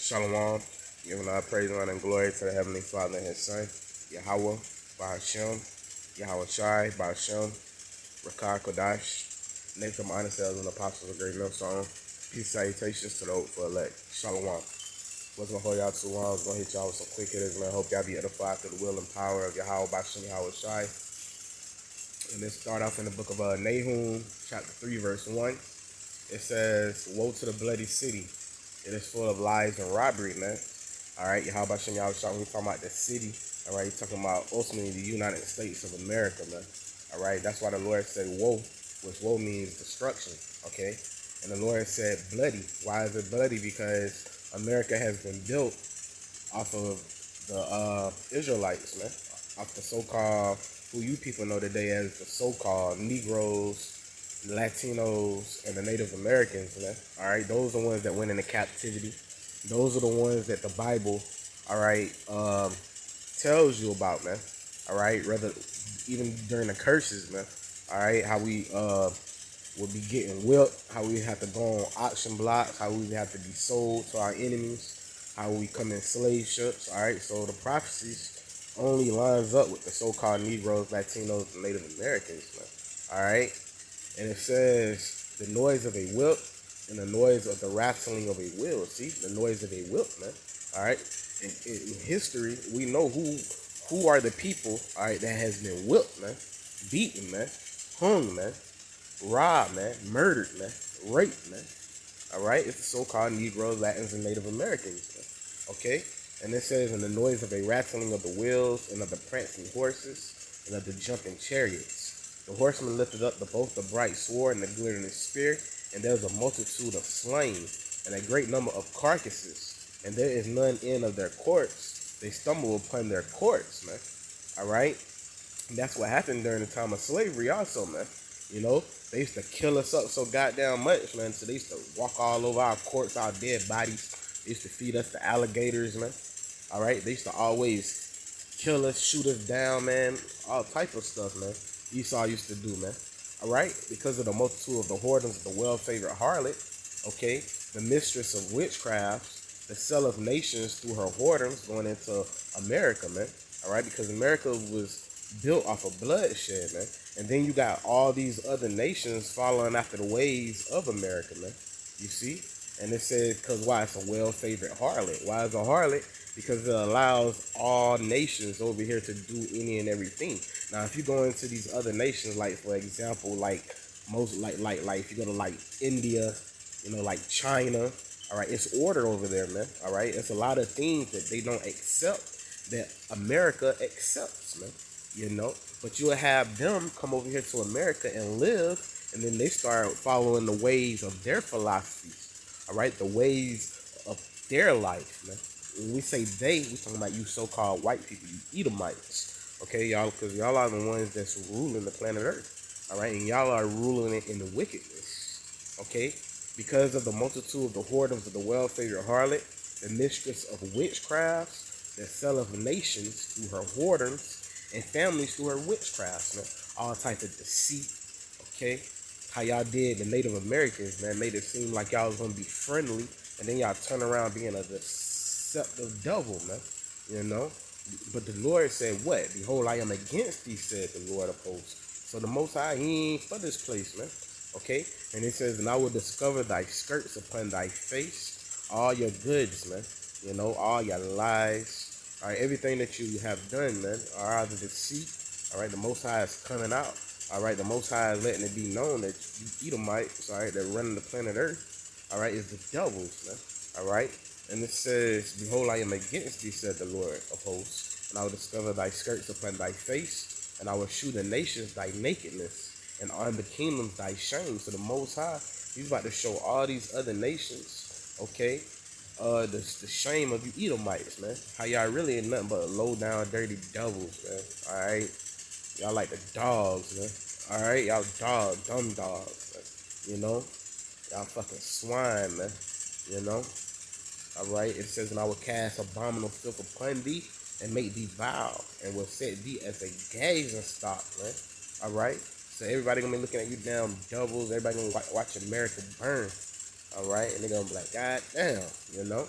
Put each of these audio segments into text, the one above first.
Shalom, giving our praise, honor, and glory to the Heavenly Father and His Son, Yahawah Bahasham Yahawashi, Bahasham Rakah Kodash. Next, I'm honest as an apostle of great millstone. Peace salutations to the hope for elect. Shalom. Wasn't gonna hold y'all too long. I was gonna hit y'all with some quick hitters, man. Hope y'all be edified through the will and power of Yahawah Bahasham Yahawashi. And let's start off in the book of Nahum, chapter 3, verse 1. It says, "Woe to the bloody city. It is full of lies and robbery," man. All right, Yahawah Bahasham Yahawashi, when we talking about the city, all right, he's talking about ultimately the United States of America, man. All right, that's why the Lord said woe, which woe means destruction, okay? And the Lord said bloody. Why is it bloody? Because America has been built off of the Israelites, man. Off the so-called, who you people know today as the so-called Negroes, Latinos, and the Native Americans, man. All right, those are the ones that went into captivity. Those are the ones that the Bible, all right, tells you about, man. All right, rather even during the curses, man. All right, how we would be getting whipped, how we have to go on auction blocks, how we have to be sold to our enemies, how we come in slave ships. All right, so the prophecies only lines up with the so-called Negroes, Latinos, and Native Americans, man. All right. And it says the noise of a whip and the noise of the rattling of a wheel. See, the noise of a whip, man. All right. In history, we know who are the people, all right, that has been whipped, man, beaten, man, hung, man, robbed, man, murdered, man, raped, man. All right. It's the so-called Negroes, Latins, and Native Americans, man. Okay. And it says, "In the noise of a rattling of the wheels and of the prancing horses and of the jumping chariots. The horsemen lifted up both the bright sword and the glittering spear, and there was a multitude of slain, and a great number of carcasses, and there is none end of their courts. They stumble upon their courts," man. All right? And that's what happened during the time of slavery also, man. You know, they used to kill us up so goddamn much, man. So they used to walk all over our courts, our dead bodies. They used to feed us to alligators, man. All right? They used to always kill us, shoot us down, man. All type of stuff, man. Esau used to do, man. All right? Because of the multitude of the whoredoms of the well-favored harlot, okay? The mistress of witchcraft, the sell of nations through her whoredoms going into America, man. All right? Because America was built off of bloodshed, man. And then you got all these other nations following after the ways of America, man. You see? And it says, because why? It's a well-favored harlot. Why is a harlot? Because it allows all nations over here to do any and everything. Now, if you go into these other nations, like for example, like if you go to like India, you know, like China, all right, it's order over there, man. All right, it's a lot of things that they don't accept that America accepts, man. You know, but you'll have them come over here to America and live, and then they start following the ways of their philosophies. All right, the ways of their life, man. When we say they, we talking about you so-called white people, you Edomites, okay, y'all, because y'all are the ones that's ruling the planet Earth, all right, and y'all are ruling it in the wickedness, okay, because of the multitude of the whoredoms of the well-favored harlot, the mistress of witchcrafts, the sell of nations through her whoredoms, and families through her witchcrafts, man, all type of deceit, okay, how y'all did the Native Americans, man, made it seem like y'all was going to be friendly, and then y'all turn around being a deceptive devil, man, you know. But the Lord said, "What? Behold, I am against thee," said the Lord of hosts. So the Most High, He ain't for this place, man. Okay? And it says, "And I will discover thy skirts upon thy face, all your goods, man. You know, all your lies, all right, everything that you have done, man, are either deceit. All right, the Most High is coming out. All right, the Most High is letting it be known that you Edomites, all right, that running the planet Earth, all right, is the devils, man. All right." And it says, "Behold, I am against thee, said the Lord of hosts, and I will discover thy skirts upon thy face, and I will shew the nations thy nakedness, and on the kingdoms thy shame." So the Most High, He's about to show all these other nations, okay, the shame of you Edomites, man. How y'all really ain't nothing but low down, dirty devils, man. All right, y'all like the dogs, man. All right, y'all dumb dogs, man. You know, y'all fucking swine, man. You know. All right, it says, "And I will cast abominable filth upon thee, and make thee vile, and will set thee as a gazing stock," man. All right, so everybody gonna be looking at you damn devils. Everybody gonna watch America burn. All right, and they're gonna be like, "God damn," you know.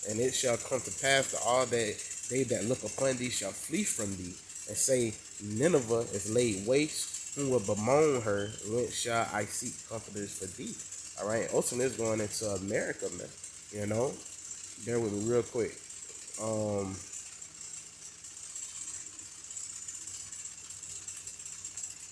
And it shall come to pass that all that they that look upon thee shall flee from thee, and say, Nineveh is laid waste. Who will bemoan her? Whence shall I seek comforters for thee? All right. Ultimately, it's going into America, man. You know, bear with me real quick.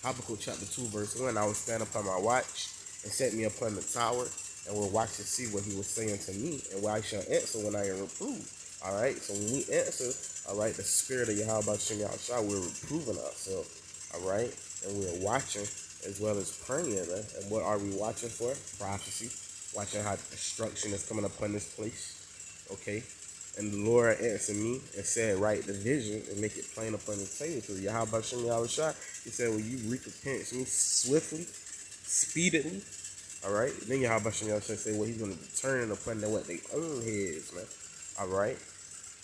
Habakkuk chapter 2, verse 1. I will stand upon my watch and set me upon the tower, and will watch to see what he was saying to me, and what I shall answer when I am reproved. All right. So when we answer, all right, the spirit of Yahawah Bahasham Yahawashi, we're reproving ourselves. All right. And we're watching as well as praying. And what are we watching for? Prophecy. Watching how destruction is coming upon this place. Okay. And the Lord answered me and said, write the vision and make it plain upon the table. So Yahawah Bahasham Yahawashi, he said, will you recompense me swiftly, speedily? All right. Then Yahawah Bahasham Yahawashi said, well, he's going to determine upon what they own heads, man. All right.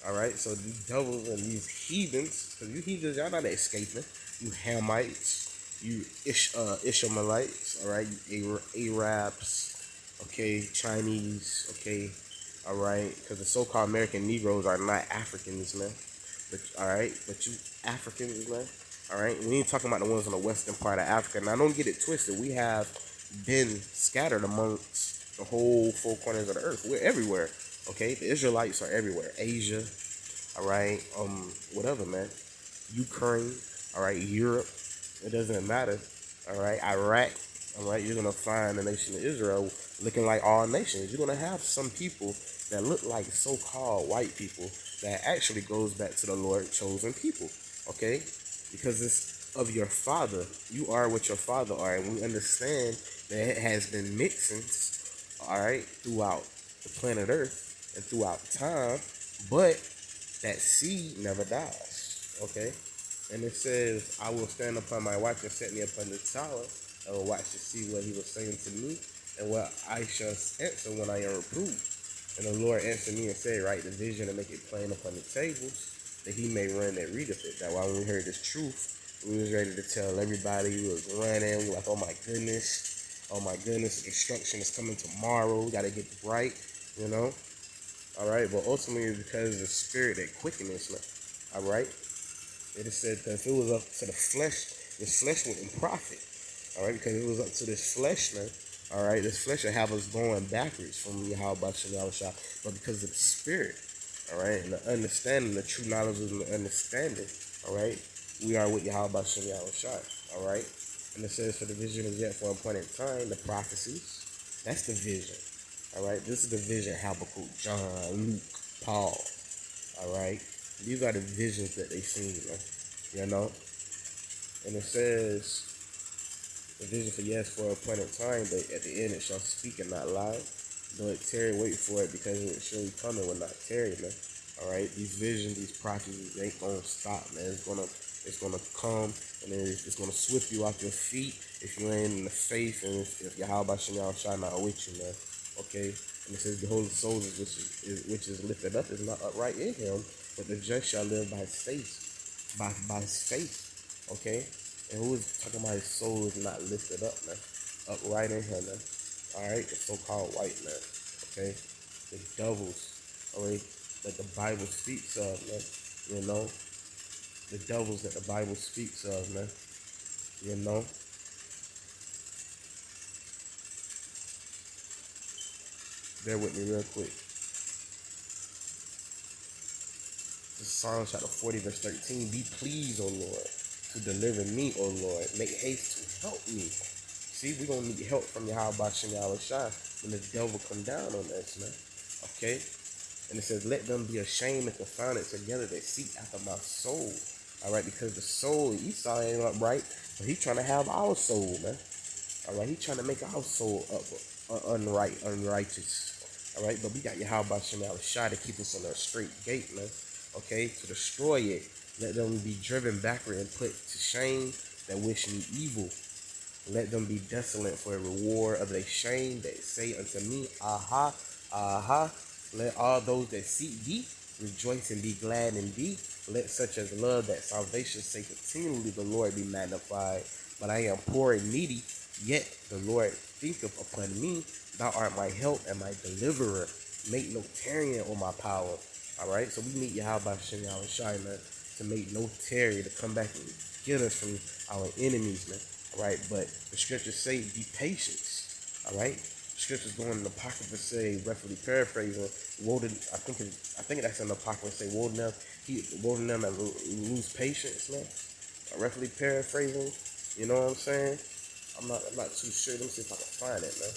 All right. So these devils and these heathens, because you heathens, y'all not escaping. You Hamites, you Ishmaelites, all right, you Arabs, okay, Chinese, okay, all right, because the so-called American Negroes are not Africans, man. But all right, but you Africans, man. All right, we ain't talking about the ones on the western part of Africa. Now, don't get it twisted. We have been scattered amongst the whole four corners of the earth. We're everywhere. Okay, the Israelites are everywhere. Asia, all right, whatever, man. Ukraine, all right, Europe. It doesn't matter. All right, Iraq. All right, you're gonna find the nation of Israel looking like all nations. You're gonna have some people that look like so-called white people that actually goes back to the Lord chosen people. Okay, because it's of your father. You are what your father are, and we understand that it has been mixing, all right, throughout the planet Earth and throughout time, but that seed never dies. Okay. And it says, I will stand upon my watch and set me upon the tower, and will watch to see what he was saying to me, and what I shall answer when I am reproved. And the Lord answered me and said, write the vision and make it plain upon the tables, that he may run that readeth it. That while we heard this truth, we was ready to tell everybody. We was running. We were like, oh my goodness, destruction is coming tomorrow. We got to get right, you know. All right, but ultimately it's because of the spirit that quickens us, man. All right. It is said that if it was up to the flesh, this flesh wouldn't profit. All right, because it was up to this flesh, man. All right, this flesh will have us going backwards from Yahawah Bahasham Yahawashi. But because of the spirit, all right, and the understanding, the true knowledge and the understanding, all right, we are with Yahawah Bahasham Yahawashi. All right, and it says, for the vision is yet for a point in time, the prophecies, that's the vision. All right, this is the vision, Habakkuk, John, Luke, Paul. All right. These are the visions that they seen, man. You know? And it says, the vision for yes for a point in time, but at the end it shall speak and not lie. Though it tarry, wait for it, because it will surely come and will not tarry, man. Alright? These visions, these prophecies, they ain't gonna stop, man. It's gonna come, and then it's gonna swift you off your feet if you ain't in the faith, and if Yahawah Bahasham Yahawashi not with you, man. Okay? And it says, behold, the soul which is lifted up is not upright in him, but the just shall live by his faith. By his faith. Okay? And who is talking about his soul is not lifted up, man? Upright in him, man. Alright? The so-called white man. Okay? The devils, alright, that the Bible speaks of, man. You know? The devils that the Bible speaks of, man. You know? Bear with me real quick. This is Psalm chapter 40, verse 13. Be pleased, O Lord, to deliver me, O Lord. Make haste to help me. See, we're going to need help from Yahawah Bahasham Yahawashi when the devil come down on us, man. Okay? And it says, let them be ashamed and confounded together that seek after my soul. All right? Because the soul, Esau ain't upright, but he's trying to have our soul, man. All right? He's trying to make our soul unrighteous. All right? But we got Yahawah Bahasham Yahawashi to keep us on a straight gate, man. Okay? To destroy it. Let them be driven backward and put to shame that wish me evil. Let them be desolate for a reward of their shame that say unto me, aha, aha. Let all those that seek thee rejoice and be glad in thee. Let such as love that salvation say continually the Lord be magnified. But I am poor and needy, yet the Lord thinketh upon me. Thou art my help and my deliverer. make no tarrying on my power. All right, so we need Yahawah Bahasham Yahawashi, man, to make no tarry, to come back and get us from our enemies, man. All right, but the scriptures say, be patient. All right, scriptures going in the Apocrypha say, roughly paraphrasing, woe to, I think that's in the Apocrypha, say, woe to them that lose patience, man. Roughly paraphrasing, you know what I'm saying? I'm not too sure. Let me see if I can find it, man.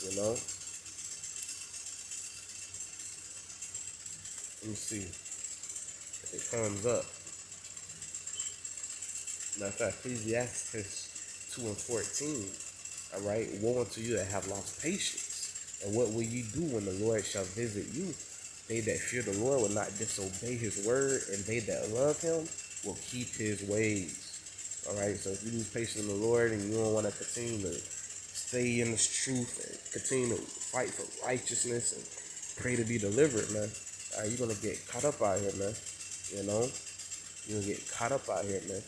You know, let me see if it comes up. Matter of fact, Ecclesiastes 2 and 14. All right, woe unto you that have lost patience. And what will you do when the Lord shall visit you? They that fear the Lord will not disobey his word, and they that love him will keep his ways. All right, so if you lose patience in the Lord and you don't want to continue to stay in this truth and continue to fight for righteousness and pray to be delivered, man, you're going to get caught up out here, man. You know, you're going to get caught up out here, man.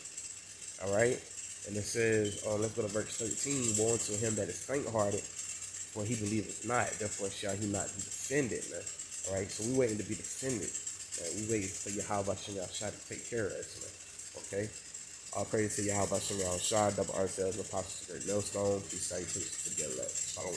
All right, and it says, let's go to verse 13. Woe unto him that is faint-hearted, for he believeth not, therefore shall he not be defended, man. All right, so we waiting to be defended. We waiting for Yahawah Bahasham Yahawashi to take care of us, man. Okay. All praise to Yahawah Bahasham Yahawashi, double ourselves, apostles, great millstone, peace, salutations to get left. Shalom.